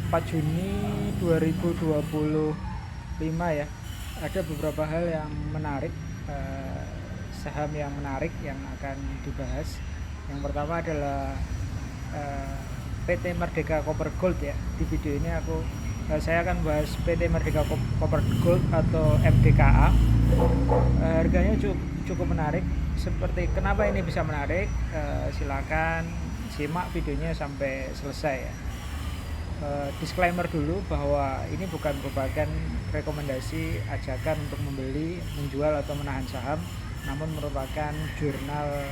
4 Juni 2025 ya. Ada beberapa hal yang menarik, saham yang menarik yang akan dibahas. Yang pertama adalah PT Merdeka Copper Gold ya. Di video ini saya akan bahas PT Merdeka Copper Gold atau MDKA. Harganya cukup menarik. Seperti kenapa ini bisa menarik, silakan simak videonya sampai selesai ya. Disclaimer dulu bahwa ini bukan merupakan rekomendasi ajakan untuk membeli, menjual atau menahan saham, namun merupakan jurnal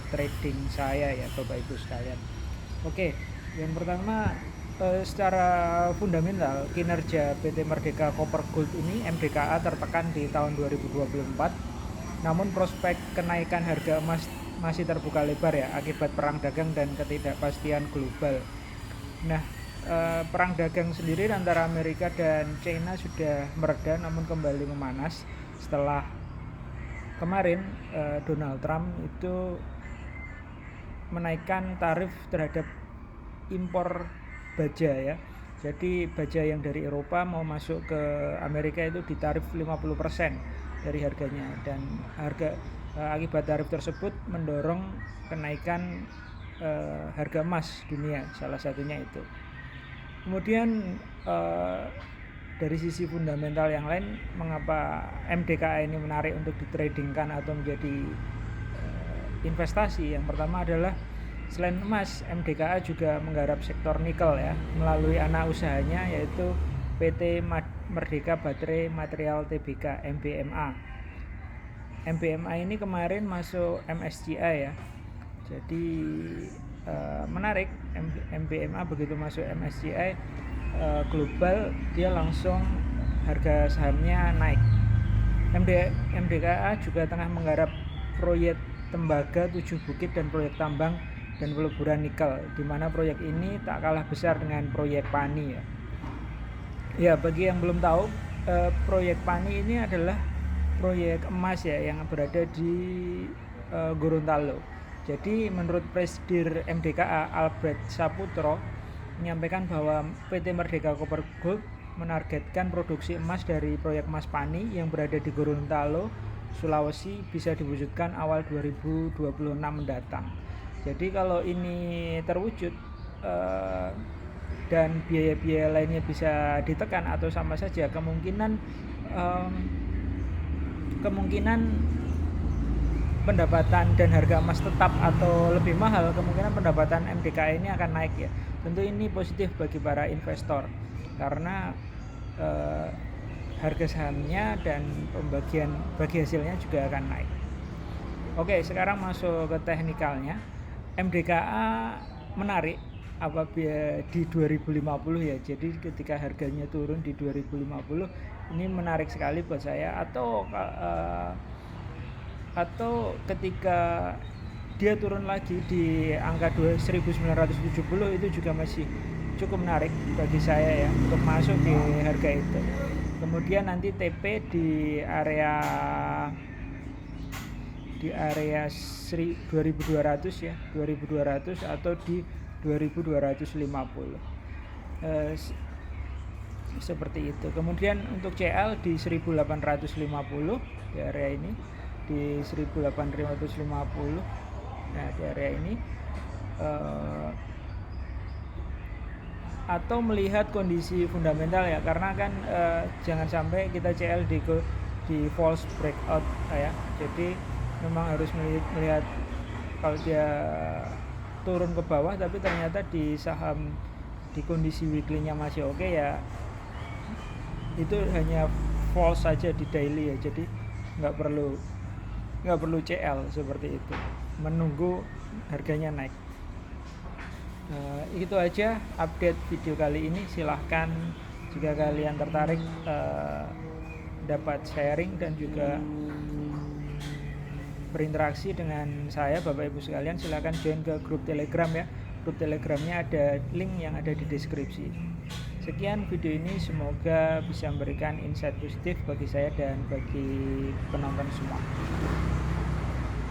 trading saya ya Bapak Ibu sekalian. Oke, yang pertama secara fundamental kinerja PT Merdeka Copper Gold ini MDKA tertekan di tahun 2024, namun prospek kenaikan harga emas masih terbuka lebar ya akibat perang dagang dan ketidakpastian global. Nah, perang dagang sendiri antara Amerika dan China sudah mereda namun kembali memanas setelah kemarin Donald Trump itu menaikkan tarif terhadap impor baja ya. Jadi baja yang dari Eropa mau masuk ke Amerika itu ditarif 50% dari harganya, dan akibat tarif tersebut mendorong kenaikan harga emas dunia, salah satunya itu. Kemudian dari sisi fundamental yang lain, mengapa MDKA ini menarik untuk ditradingkan atau menjadi investasi? Yang pertama adalah selain emas, MDKA juga menggarap sektor nikel ya melalui anak usahanya yaitu PT Merdeka Baterai Material Tbk (MBMA). MBMA ini kemarin masuk MSCI ya. Jadi menarik, MBMA begitu masuk MSCI global, dia langsung harga sahamnya naik. MDKA juga tengah menggarap proyek tembaga 7 bukit dan proyek tambang dan peleburan nikel, di mana proyek ini tak kalah besar dengan proyek Pani ya. Ya, bagi yang belum tahu, proyek Pani ini adalah proyek emas ya yang berada di Gorontalo. Jadi menurut Presidir MDKA Albert Saputro menyampaikan bahwa PT Merdeka Copper Gold menargetkan produksi emas dari proyek emas Pani yang berada di Gorontalo, Sulawesi bisa diwujudkan awal 2026 mendatang. Jadi kalau ini terwujud dan biaya-biaya lainnya bisa ditekan atau sama saja, kemungkinan pendapatan dan harga emas tetap atau lebih mahal, kemungkinan pendapatan MDKA ini akan naik ya. Tentu ini positif bagi para investor karena harga sahamnya dan bagi hasilnya juga akan naik. Oke, sekarang masuk ke teknikalnya. MDKA menarik apabila di 2050 ya. Jadi ketika harganya turun di 2050 ini menarik sekali buat saya, atau ketika dia turun lagi di angka 1970 itu juga masih cukup menarik bagi saya ya untuk masuk di harga itu. Kemudian nanti TP di area 2200 ya, 2200 atau di 2250 seperti itu. Kemudian untuk CL di 1850 di area ini, di 1850. Nah, di area ini atau melihat kondisi fundamental ya, karena kan jangan sampai kita CL di false breakout ya. Jadi memang harus melihat kalau dia turun ke bawah tapi ternyata di saham di kondisi weekly-nya masih oke ya, itu hanya false saja di daily ya. Jadi nggak perlu CL seperti itu, menunggu harganya naik. Itu aja update video kali ini. Silahkan jika kalian tertarik dapat sharing dan juga berinteraksi dengan saya Bapak Ibu sekalian, silahkan join ke grup Telegram ya. Grup Telegramnya ada link yang ada di deskripsi. Sekian video ini, semoga bisa memberikan insight positif bagi saya dan bagi penonton semua.